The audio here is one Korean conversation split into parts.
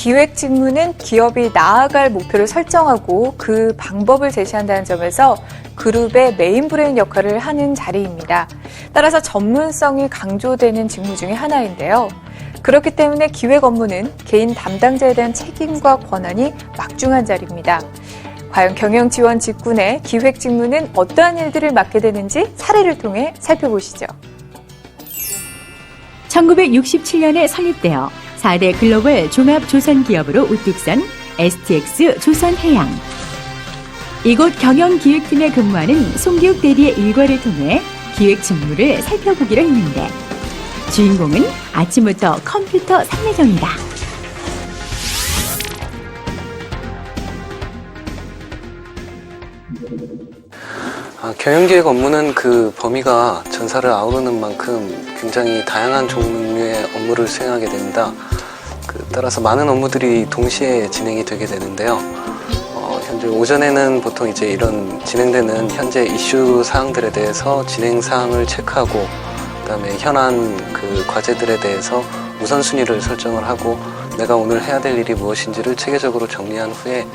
기획 직무는 기업이 나아갈 목표를 설정하고 그 방법을 제시한다는 점에서 그룹의 메인 브레인 역할을 하는 자리입니다. 따라서 전문성이 강조되는 직무 중에 하나인데요. 그렇기 때문에 기획 업무는 개인 담당자에 대한 책임과 권한이 막중한 자리입니다. 과연 경영 지원 직군 내 기획 직무는 어떠한 일들을 맡게 되는지 사례를 통해 살펴보시죠. 1967년에 설립되어 4대 글로벌 종합조선기업으로 우뚝 선 STX 조선해양. 이곳 경영기획팀에 근무하는 송기욱 대리의 일과를 통해 기획 직무를 살펴보기로 했는데 주인공은 아침부터 컴퓨터 삼매경이다. 경영기획 업무는 그 범위가 전사를 아우르는 만큼 굉장히 다양한 종류의 업무를 수행하게 됩니다. 따라서 많은 업무들이 동시에 진행이 되게 되는데요. 현재 오전에는 보통 이제 이런 진행되는 현재 이슈 사항들에 대해서 진행 사항을 체크하고, 그다음에 현안 그 과제들에 대해서 우선순위를 설정을 하고 내가 오늘 해야 될 일이 무엇인지를 체계적으로 정리한 후에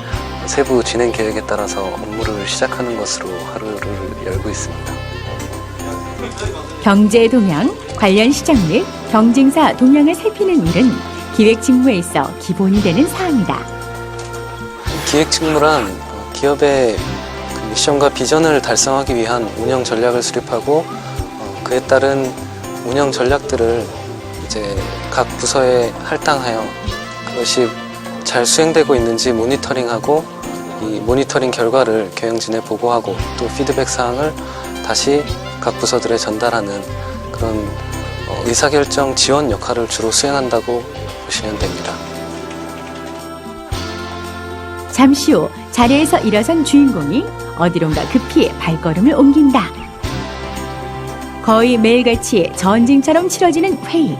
세부 진행 계획에 따라서 업무를 시작하는 것으로 하루를 열고 있습니다. 경제 동향, 관련 시장 및 경쟁사 동향을 살피는 일은 기획 직무에 있어 기본이 되는 사항이다. 기획 직무란 기업의 미션과 비전을 달성하기 위한 운영 전략을 수립하고 그에 따른 운영 전략들을 이제 각 부서에 할당하여 그것이 잘 수행되고 있는지 모니터링하고 이 모니터링 결과를 경영진에 보고하고 또 피드백 사항을 다시 각 부서들에 전달하는 그런 의사결정 지원 역할을 주로 수행한다고 보시면 됩니다. 잠시 후 자리에서 일어선 주인공이 어디론가 급히 발걸음을 옮긴다. 거의 매일같이 전쟁처럼 치러지는 회의.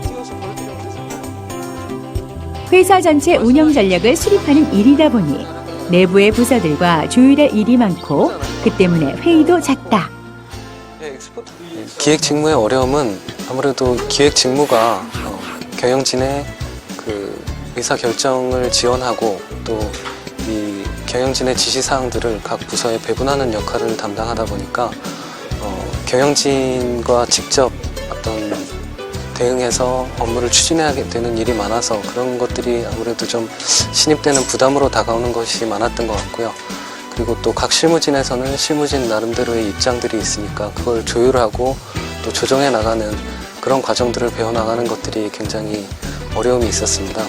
회사 전체 운영 전략을 수립하는 일이다 보니 내부의 부서들과 조율할 일이 많고 그 때문에 회의도 잦다. 기획 직무의 어려움은 아무래도 기획 직무가 경영진의 그 의사 결정을 지원하고 또 이 경영진의 지시 사항들을 각 부서에 배분하는 역할을 담당하다 보니까 경영진과 직접 어떤 대응해서 업무를 추진해야 되는 일이 많아서 그런 것들이 아무래도 좀 신입 때는 부담으로 다가오는 것이 많았던 것 같고요. 그리고 또 각 실무진에서는 실무진 나름대로의 입장들이 있으니까 그걸 조율하고 또 조정해 나가는 그런 과정들을 배워나가는 것들이 굉장히 어려움이 있었습니다.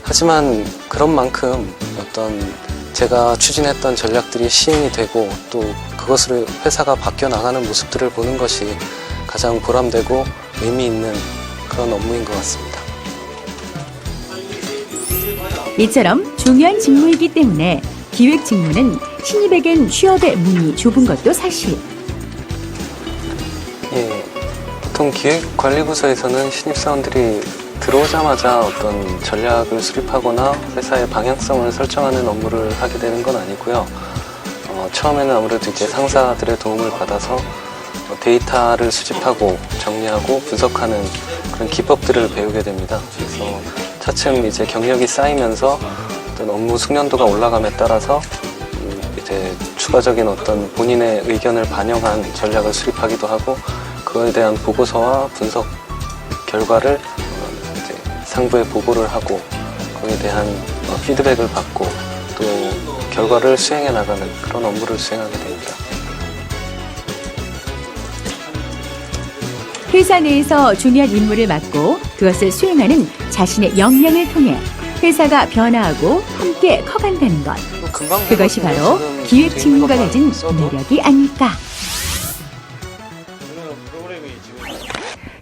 하지만 그런 만큼 어떤 제가 추진했던 전략들이 시행이 되고 또 그것으로 회사가 바뀌어 나가는 모습들을 보는 것이 가장 보람되고 의미 있는 그런 업무인 것 같습니다. 이처럼 중요한 직무이기 때문에 기획 직무는 신입에겐 취업의 문이 좁은 것도 사실. 보통 기획관리부서에서는 신입사원들이 들어오자마자 어떤 전략을 수립하거나 회사의 방향성을 설정하는 업무를 하게 되는 건 아니고요. 처음에는 아무래도 이제 상사들의 도움을 받아서 데이터를 수집하고 정리하고 분석하는 그런 기법들을 배우게 됩니다. 그래서 차츰 이제 경력이 쌓이면서 어떤 업무 숙련도가 올라감에 따라서 이제 추가적인 어떤 본인의 의견을 반영한 전략을 수립하기도 하고 그거에 대한 보고서와 분석 결과를 이제 상부에 보고를 하고 그거에 대한 피드백을 받고 또 결과를 수행해 나가는 그런 업무를 수행하게 됩니다. 회사 내에서 중요한 임무를 맡고 그것을 수행하는 자신의 역량을 통해 회사가 변화하고 함께 커간다는 것. 그것이 바로 기획 직무가 가진 매력이 아닐까.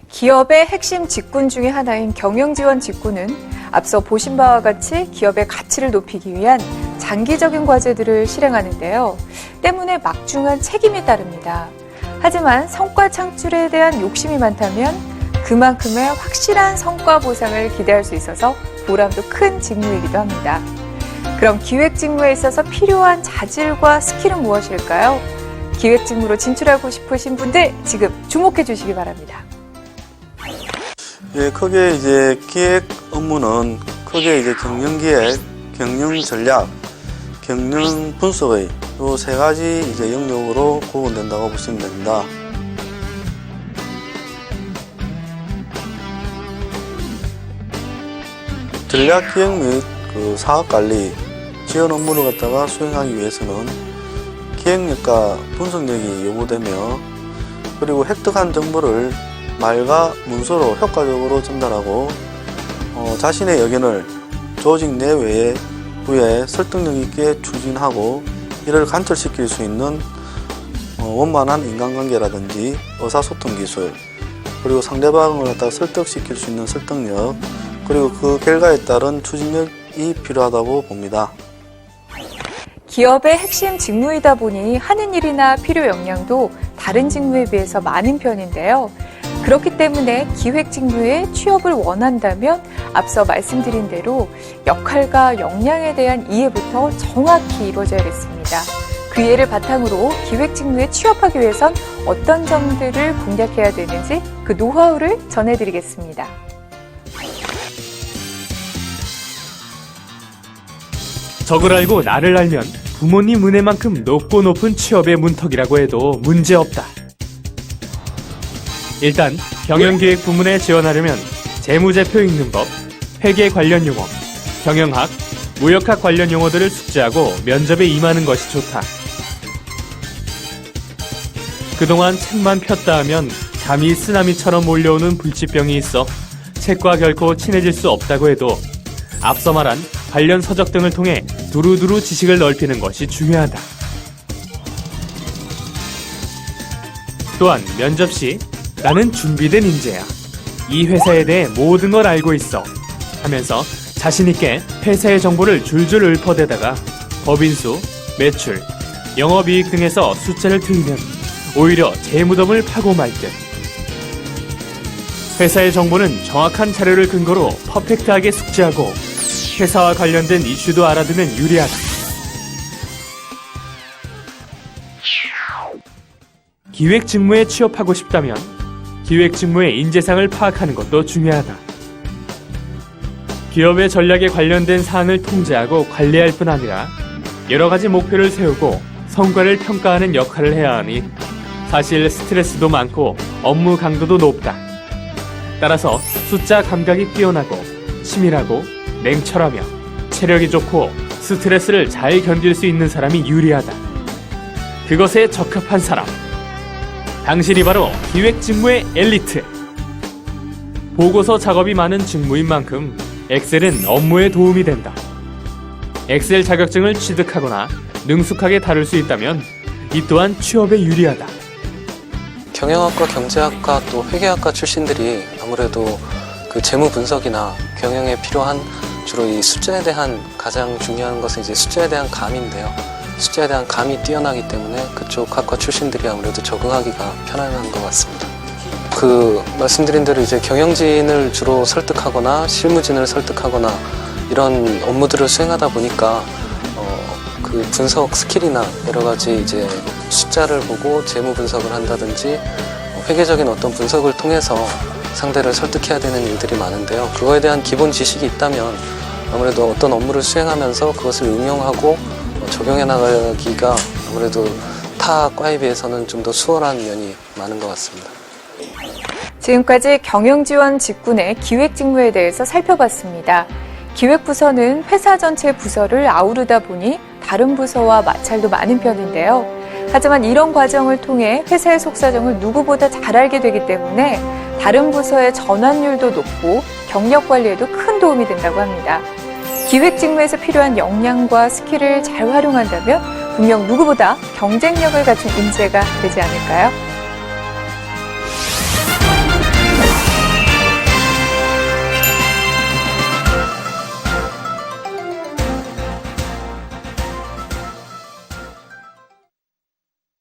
기업의 핵심 직군 중에 하나인 경영지원 직군은 앞서 보신 바와 같이 기업의 가치를 높이기 위한 장기적인 과제들을 실행하는데요. 때문에 막중한 책임이 따릅니다. 하지만 성과 창출에 대한 욕심이 많다면 그만큼의 확실한 성과 보상을 기대할 수 있어서 보람도 큰 직무이기도 합니다. 그럼 기획 직무에 있어서 필요한 자질과 스킬은 무엇일까요? 기획 직무로 진출하고 싶으신 분들 지금 주목해 주시기 바랍니다. 크게 이제 기획 업무는 크게 이제 경영기획, 경영전략, 경영분석의 이 세 가지 이제 영역으로 구분된다고 보시면 됩니다. 전략기획 및 사업관리, 지원 업무를 갖다가 수행하기 위해서는 기획력과 분석력이 요구되며, 그리고 획득한 정보를 말과 문서로 효과적으로 전달하고 자신의 의견을 조직 내외의 부에 설득력 있게 추진하고 이를 관철시킬 수 있는 원만한 인간관계라든지 의사소통 기술, 그리고 상대방을 갖다가 설득시킬 수 있는 설득력, 그리고 그 결과에 따른 추진력이 필요하다고 봅니다. 기업의 핵심 직무이다 보니 하는 일이나 필요 역량도 다른 직무에 비해서 많은 편인데요. 그렇기 때문에 기획 직무에 취업을 원한다면 앞서 말씀드린 대로 역할과 역량에 대한 이해부터 정확히 이루어져야겠습니다. 그 이해를 바탕으로 기획 직무에 취업하기 위해선 어떤 점들을 공략해야 되는지 그 노하우를 전해드리겠습니다. 적을 알고 나를 알면 부모님 은혜만큼 높고 높은 취업의 문턱이라고 해도 문제없다. 일단 경영기획 부문에 지원하려면 재무제표 읽는 법, 회계 관련 용어, 경영학, 무역학 관련 용어들을 숙지하고 면접에 임하는 것이 좋다. 그동안 책만 폈다 하면 잠이 쓰나미처럼 몰려오는 불치병이 있어 책과 결코 친해질 수 없다고 해도 앞서 말한 관련 서적 등을 통해 두루두루 지식을 넓히는 것이 중요하다. 또한 면접 시 나는 준비된 인재야. 이 회사에 대해 모든 걸 알고 있어. 하면서 자신있게 회사의 정보를 줄줄 읊어대다가 법인수, 매출, 영업이익 등에서 숫자를 틀면 오히려 재무덤을 파고 말 듯. 회사의 정보는 정확한 자료를 근거로 퍼펙트하게 숙지하고 회사와 관련된 이슈도 알아두면 유리하다. 기획 직무에 취업하고 싶다면 기획 직무의 인재상을 파악하는 것도 중요하다. 기업의 전략에 관련된 사항을 통제하고 관리할 뿐 아니라 여러 가지 목표를 세우고 성과를 평가하는 역할을 해야 하니 사실 스트레스도 많고 업무 강도도 높다. 따라서 숫자 감각이 뛰어나고 치밀하고 냉철하며 체력이 좋고 스트레스를 잘 견딜 수 있는 사람이 유리하다. 그것에 적합한 사람. 당신이 바로 기획 직무의 엘리트. 보고서 작업이 많은 직무인 만큼 엑셀은 업무에 도움이 된다. 엑셀 자격증을 취득하거나 능숙하게 다룰 수 있다면 이 또한 취업에 유리하다. 경영학과, 경제학과, 또 회계학과 출신들이 아무래도 그 재무 분석이나 경영에 필요한 주로 이 숫자에 대한 가장 중요한 것은 이제 숫자에 대한 감인데요. 숫자에 대한 감이 뛰어나기 때문에 그쪽 학과 출신들이 아무래도 적응하기가 편안한 것 같습니다. 그 말씀드린 대로 이제 경영진을 주로 설득하거나 실무진을 설득하거나 이런 업무들을 수행하다 보니까 그 분석 스킬이나 여러 가지 이제 숫자를 보고 재무 분석을 한다든지 회계적인 어떤 분석을 통해서 상대를 설득해야 되는 일들이 많은데요. 그거에 대한 기본 지식이 있다면 아무래도 어떤 업무를 수행하면서 그것을 응용하고 적용해 나가기가 아무래도 타 과에 비해서는 좀 더 수월한 면이 많은 것 같습니다. 지금까지 경영지원 직군의 기획 직무에 대해서 살펴봤습니다. 기획부서는 회사 전체 부서를 아우르다 보니 다른 부서와 마찰도 많은 편인데요. 하지만 이런 과정을 통해 회사의 속사정을 누구보다 잘 알게 되기 때문에 다른 부서의 전환율도 높고 경력 관리에도 큰 도움이 된다고 합니다. 기획 직무에서 필요한 역량과 스킬을 잘 활용한다면 분명 누구보다 경쟁력을 갖춘 인재가 되지 않을까요?